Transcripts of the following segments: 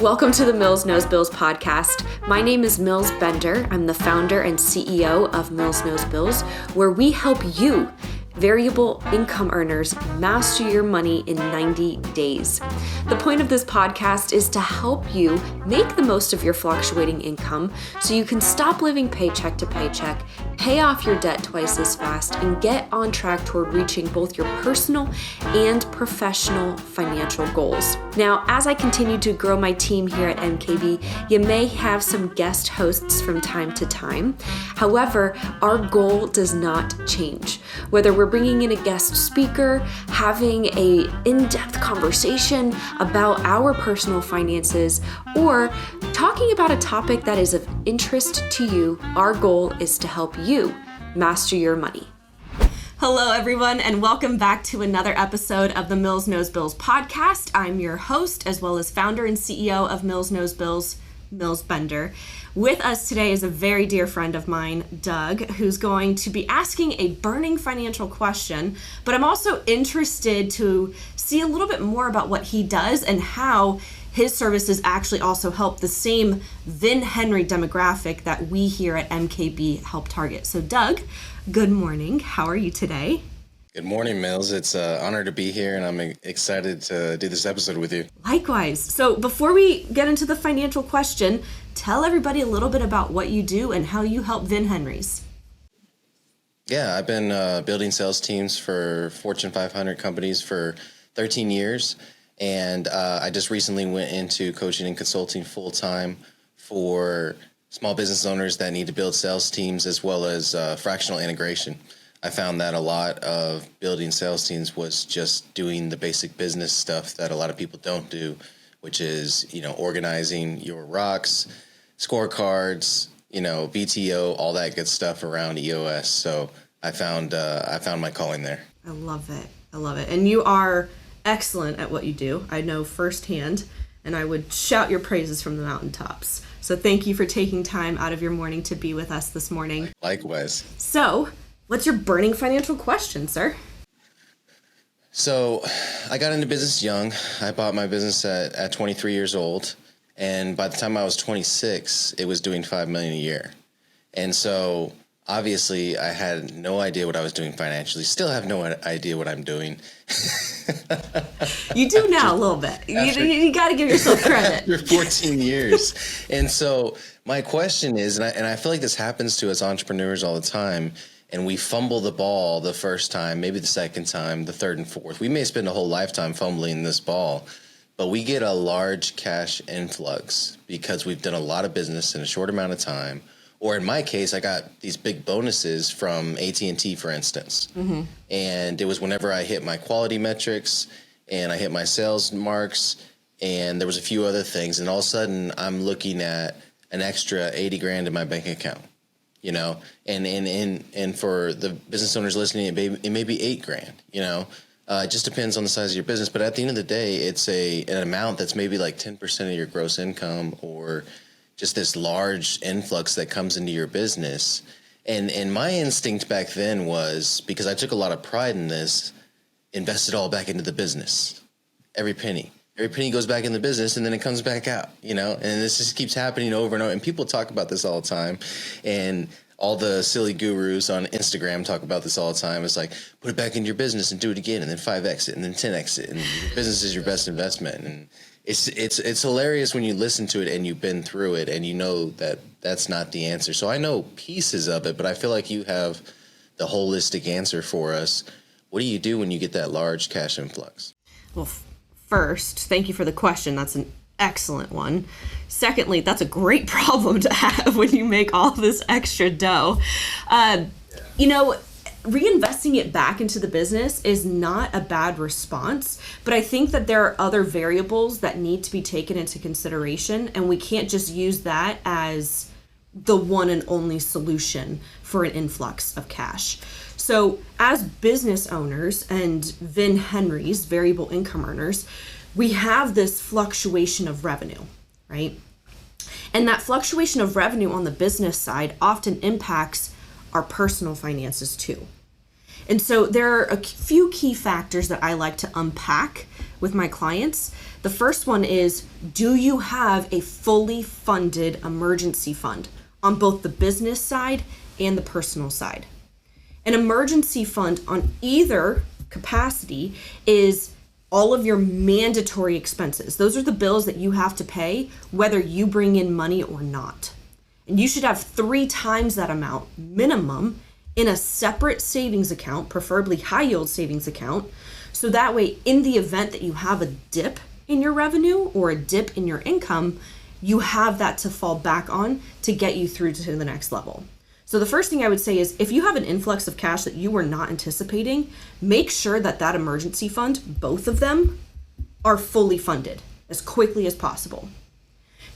Welcome to the Mills Knows Bills podcast. My name is Mills Bender. I'm the founder and CEO of Mills Knows Bills, where we help you, variable income earners, master your money in 90 days. The point of this podcast is to help you make the most of your fluctuating income so you can stop living paycheck to paycheck, pay off your debt twice as fast, and get on track toward reaching both your personal and professional financial goals. Now, as I continue to grow my team here at MKB, you may have some guest hosts from time to time. However, our goal does not change. Whether we're bringing in a guest speaker, having an in-depth conversation about our personal finances, or talking about a topic that is of interest to you, our goal is to help you master your money. Hello, everyone, and welcome back to another episode of the Mills Knows Bills podcast. I'm your host, as well as founder and CEO of Mills Knows Bills, Mills Bender. With us today is a very dear friend of mine, Doug, who's going to be asking a burning financial question, but I'm also interested to see a little bit more about what he does and how his services actually also help the same Vin Henry demographic that we here at MKB help target. So Doug, good morning. How are you today? Good morning, Mills. It's an honor to be here, and I'm excited to do this episode with you. Likewise. So before we get into the financial question, tell everybody a little bit about what you do and how you help Vin Henrys. Yeah, I've been building sales teams for Fortune 500 companies for 13 years, and I just recently went into coaching and consulting full-time for small business owners that need to build sales teams as well as fractional integration. I found that a lot of building sales teams was just doing the basic business stuff that a lot of people don't do, which is, organizing your rocks, scorecards, BTO, all that good stuff around EOS. So I found my calling there. I love it. And you are excellent at what you do. I know firsthand, and I would shout your praises from the mountaintops. So thank you for taking time out of your morning to be with us this morning. Likewise. So, what's your burning financial question, sir? So I got into business young. I bought my business at 23 years old. And by the time I was 26, it was doing $5 million a year. And so obviously I had no idea what I was doing financially. Still have no idea what I'm doing. You do now a little bit. You got to give yourself credit. After 14 years. And so my question is, and I feel like this happens to us entrepreneurs all the time, and we fumble the ball the first time, maybe the second time, the third and fourth. We may spend a whole lifetime fumbling this ball, but we get a large cash influx because we've done a lot of business in a short amount of time. Or in my case, I got these big bonuses from AT&T, for instance. Mm-hmm. And it was whenever I hit my quality metrics and I hit my sales marks, and there was a few other things. And all of a sudden, I'm looking at an extra 80 grand in my bank account. And for the business owners listening, it may be 8 grand, it just depends on the size of your business. But at the end of the day, it's an amount that's maybe like 10% of your gross income, or just this large influx that comes into your business. And my instinct back then was, because I took a lot of pride in this, invest it all back into the business. Every penny goes back in the business, and then it comes back out, and this just keeps happening over and over. And people talk about this all the time, and all the silly gurus on Instagram talk about this all the time. It's like, put it back in your business and do it again, and then 5X it, and then 10X it, and your business is your best investment. And it's hilarious when you listen to it and you've been through it, and you know that that's not the answer. So I know pieces of it, but I feel like you have the holistic answer for us. What do you do when you get that large cash influx? Well, first, thank you for the question. That's an excellent one. Secondly, that's a great problem to have when you make all this extra dough. Reinvesting it back into the business is not a bad response, but I think that there are other variables that need to be taken into consideration, and we can't just use that as the one and only solution for an influx of cash. So as business owners and Vin Henrys, variable income earners, we have this fluctuation of revenue, right? And that fluctuation of revenue on the business side often impacts our personal finances too. And so there are a few key factors that I like to unpack with my clients. The first one is, do you have a fully funded emergency fund on both the business side and the personal side? An emergency fund on either capacity is all of your mandatory expenses. Those are the bills that you have to pay whether you bring in money or not. And you should have 3 times that amount minimum in a separate savings account, preferably high yield savings account. So that way, in the event that you have a dip in your revenue or a dip in your income, you have that to fall back on to get you through to the next level. So the first thing I would say is, if you have an influx of cash that you were not anticipating, make sure that that emergency fund, both of them, are fully funded as quickly as possible.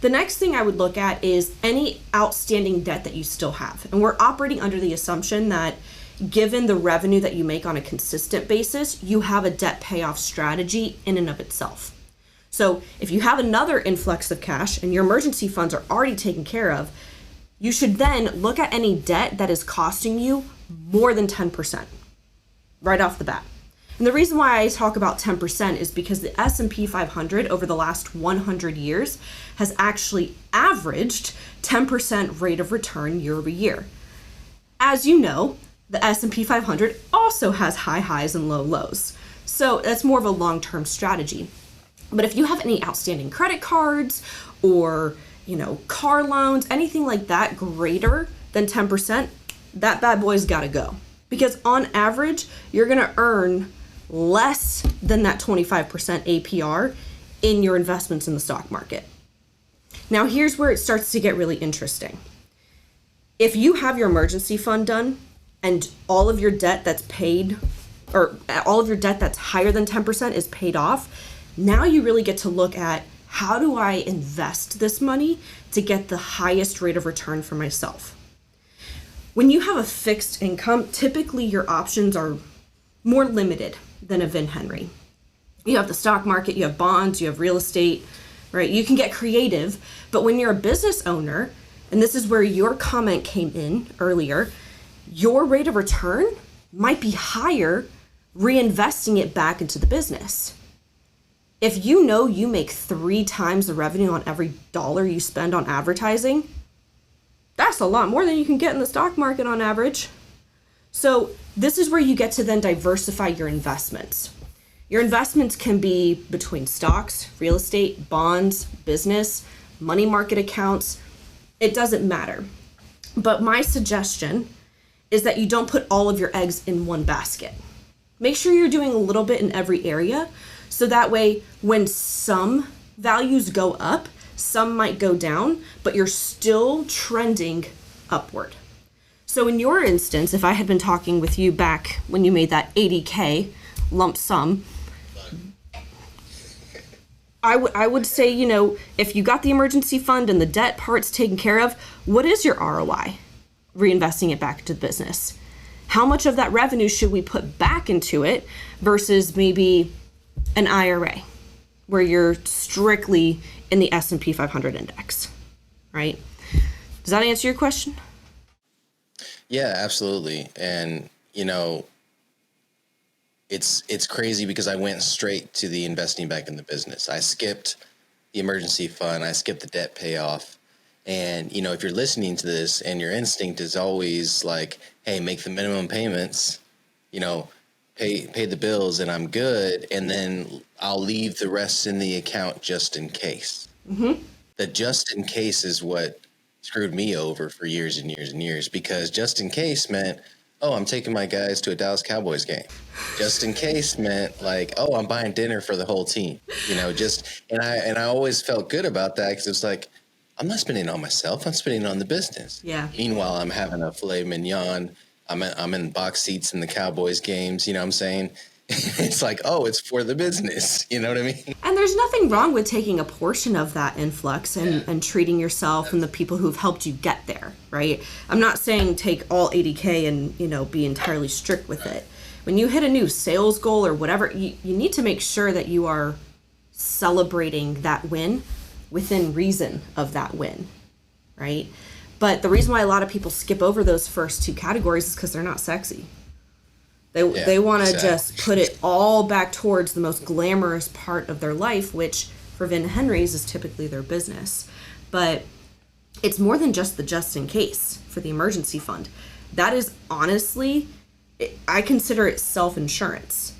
The next thing I would look at is any outstanding debt that you still have. And we're operating under the assumption that given the revenue that you make on a consistent basis, you have a debt payoff strategy in and of itself. So if you have another influx of cash and your emergency funds are already taken care of, you should then look at any debt that is costing you more than 10% right off the bat. And the reason why I talk about 10% is because the S&P 500 over the last 100 years has actually averaged 10% rate of return year over year. As you know, the S&P 500 also has high highs and low lows. So that's more of a long-term strategy. But if you have any outstanding credit cards or car loans, anything like that greater than 10%, that bad boy's gotta go. Because on average, you're gonna earn less than that 25% APR in your investments in the stock market. Now here's where it starts to get really interesting. If you have your emergency fund done and all of your debt that's paid, or all of your debt that's higher than 10% is paid off, now you really get to look at, how do I invest this money to get the highest rate of return for myself? When you have a fixed income, typically your options are more limited than a Vin Henry. You have the stock market, you have bonds, you have real estate, right? You can get creative, but when you're a business owner, and this is where your comment came in earlier, your rate of return might be higher reinvesting it back into the business. If you know you make 3 times the revenue on every dollar you spend on advertising, that's a lot more than you can get in the stock market on average. So this is where you get to then diversify your investments. Your investments can be between stocks, real estate, bonds, business, money market accounts. It doesn't matter. But my suggestion is that you don't put all of your eggs in one basket. Make sure you're doing a little bit in every area. So that way, when some values go up, some might go down, but you're still trending upward. So in your instance, if I had been talking with you back when you made that 80K lump sum, I would say, if you got the emergency fund and the debt part's taken care of, what is your ROI? Reinvesting it back into the business. How much of that revenue should we put back into it versus maybe an IRA where you're strictly in the S&P 500 index, right? Does that answer your question? Yeah, absolutely. And, it's crazy because I went straight to the investing back in the business. I skipped the emergency fund. I skipped the debt payoff. And, if you're listening to this and your instinct is always like, hey, make the minimum payments, pay the bills and I'm good, and then I'll leave the rest in the account just in case. Mm-hmm. The just in case is what screwed me over for years and years and years, because just in case meant, oh, I'm taking my guys to a Dallas Cowboys game. Just in case meant like, oh, I'm buying dinner for the whole team. And I always felt good about that because it's like, I'm not spending it on myself. I'm spending it on the business. Yeah. Meanwhile, I'm having a filet mignon. I'm in box seats in the Cowboys games. You know what I'm saying? It's like, oh, it's for the business. You know what I mean? And there's nothing wrong with taking a portion of that influx and treating yourself and the people who've helped you get there, right? I'm not saying take all 80K and, be entirely strict with it. When you hit a new sales goal or whatever, you need to make sure that you are celebrating that win within reason of that win, right? But the reason why a lot of people skip over those first 2 categories is because they're not sexy. They want to exactly. just put it all back towards the most glamorous part of their life, which for Vin Henry's is typically their business. But it's more than just the just in case for the emergency fund. That is honestly, I consider it self-insurance.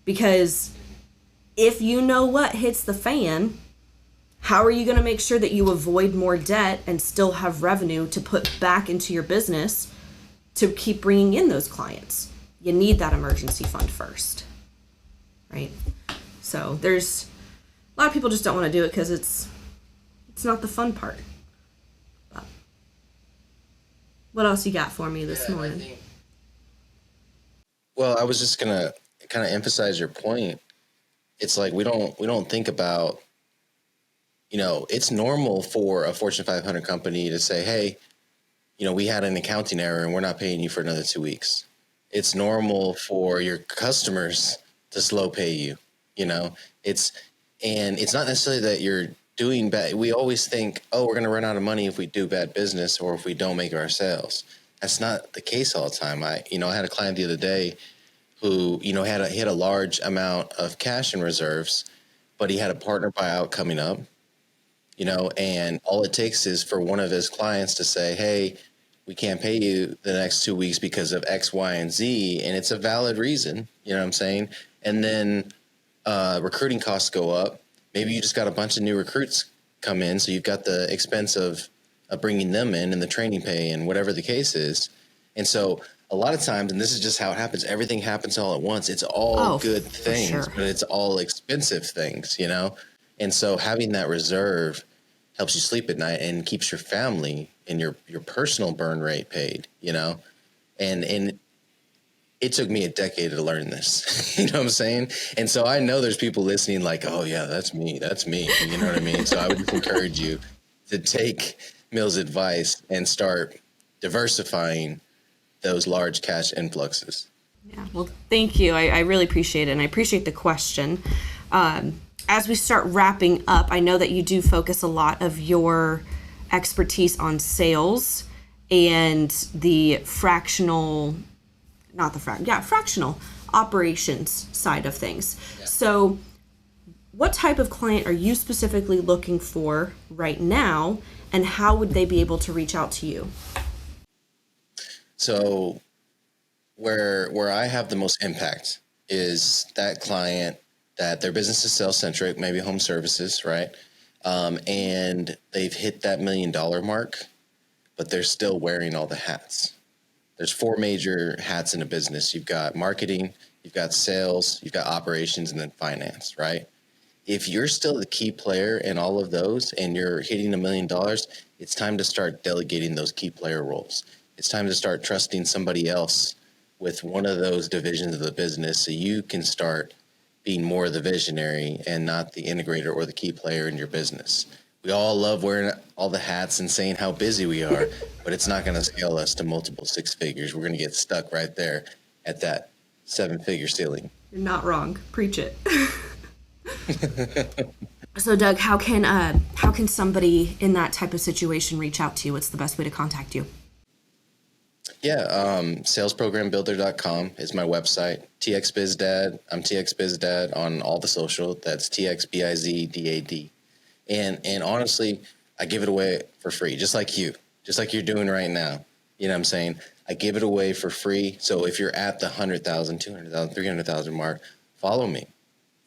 Because if you know what hits the fan, how are you going to make sure that you avoid more debt and still have revenue to put back into your business to keep bringing in those clients? You need that emergency fund first, right? So there's a lot of people just don't want to do it because it's not the fun part. But what else you got for me this morning? Well, I was just gonna kind of emphasize your point. It's like we don't think about, it's normal for a Fortune 500 company to say, hey, we had an accounting error and we're not paying you for another 2 weeks. It's normal for your customers to slow pay you. It's not necessarily that you're doing bad. We always think, oh, we're going to run out of money if we do bad business or if we don't make our sales. That's not the case all the time. I had a client the other day who, had a large amount of cash in reserves, but he had a partner buyout coming up, and all it takes is for one of his clients to say, hey, we can't pay you the next 2 weeks because of X, Y, and Z. And it's a valid reason, you know what I'm saying? And then recruiting costs go up. Maybe you just got a bunch of new recruits come in. So you've got the expense of bringing them in and the training pay and whatever the case is. And so a lot of times, and this is just how it happens, everything happens all at once. It's all good things, sure. but it's all expensive things, And so having that reserve helps you sleep at night and keeps your family and your personal burn rate paid, and it took me a decade to learn this, you know what I'm saying? And so I know there's people listening like, oh yeah, that's me, you know what I mean? So I would just encourage you to take Mill's advice and start diversifying those large cash influxes. Yeah, well, thank you. I really appreciate it, and I appreciate the question. As we start wrapping up, I know that you do focus a lot of your expertise on sales and the fractional operations side of things. Yeah. So what type of client are you specifically looking for right now, and how would they be able to reach out to you? So where I have the most impact is that client that their business is sales centric, maybe home services, right? And they've hit that $1 million mark, but they're still wearing all the hats. There's 4 major hats in a business. You've got marketing, you've got sales, you've got operations, and then finance, right? If you're still the key player in all of those and you're hitting $1 million, it's time to start delegating those key player roles. It's time to start trusting somebody else with one of those divisions of the business so you can start being more the visionary and not the integrator or the key player in your business. We all love wearing all the hats and saying how busy we are, but it's not going to scale us to multiple 6 figures. We're going to get stuck right there at that 7-figure ceiling. You're not wrong. Preach it. So Doug, how can somebody in that type of situation reach out to you? What's the best way to contact you? Yeah, salesprogrambuilder.com is my website. TXBizDad. I'm TXBizDad on all the social. That's TXBIZDAD. And honestly, I give it away for free, just like you're doing right now. You know what I'm saying? I give it away for free. So if you're at the 100,000, 200,000, 300,000 mark, follow me.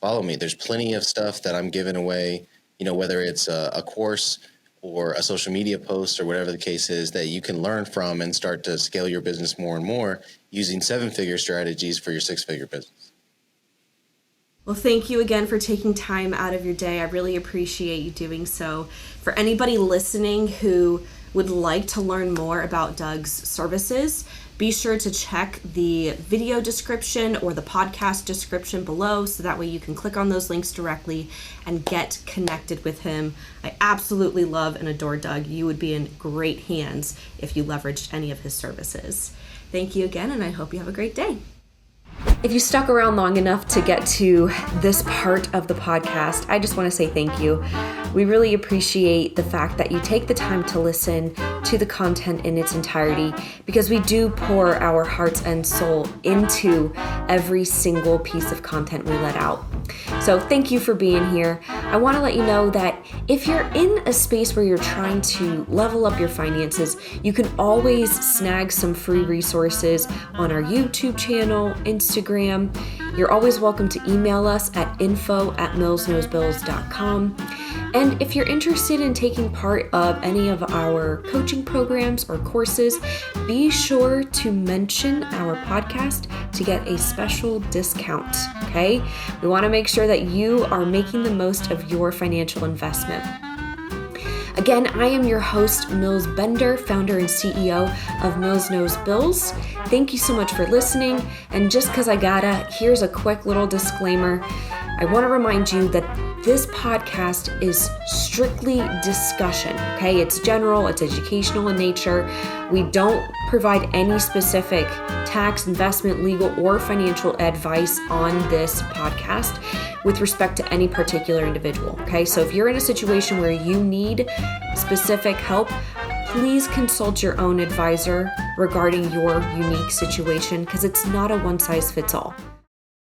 There's plenty of stuff that I'm giving away, whether it's a course or a social media post or whatever the case is that you can learn from and start to scale your business more and more using 7-figure strategies for your 6-figure business. Well, thank you again for taking time out of your day. I really appreciate you doing so. For anybody listening who would like to learn more about Doug's services, be sure to check the video description or the podcast description below so that way you can click on those links directly and get connected with him. I absolutely love and adore Doug. You would be in great hands if you leveraged any of his services. Thank you again, and I hope you have a great day. If you stuck around long enough to get to this part of the podcast, I just want to say thank you. We really appreciate the fact that you take the time to listen to the content in its entirety, because we do pour our hearts and soul into every single piece of content we let out. So thank you for being here. I want to let you know that if you're in a space where you're trying to level up your finances, you can always snag some free resources on our YouTube channel, Instagram. You're always welcome to email us at info@millsknowsbills.com. And if you're interested in taking part of any of our coaching programs or courses, be sure to mention our podcast to get a special discount, okay? We want to make sure that you are making the most of your financial investment. Again, I am your host, Mills Bender, founder and CEO of Mills Knows Bills. Thank you so much for listening. And just because I gotta, here's a quick little disclaimer. I want to remind you that this podcast is strictly discussion, okay? It's general, it's educational in nature. We don't provide any specific tax, investment, legal, or financial advice on this podcast with respect to any particular individual, okay? So if you're in a situation where you need specific help, please consult your own advisor regarding your unique situation, because it's not a one-size-fits-all.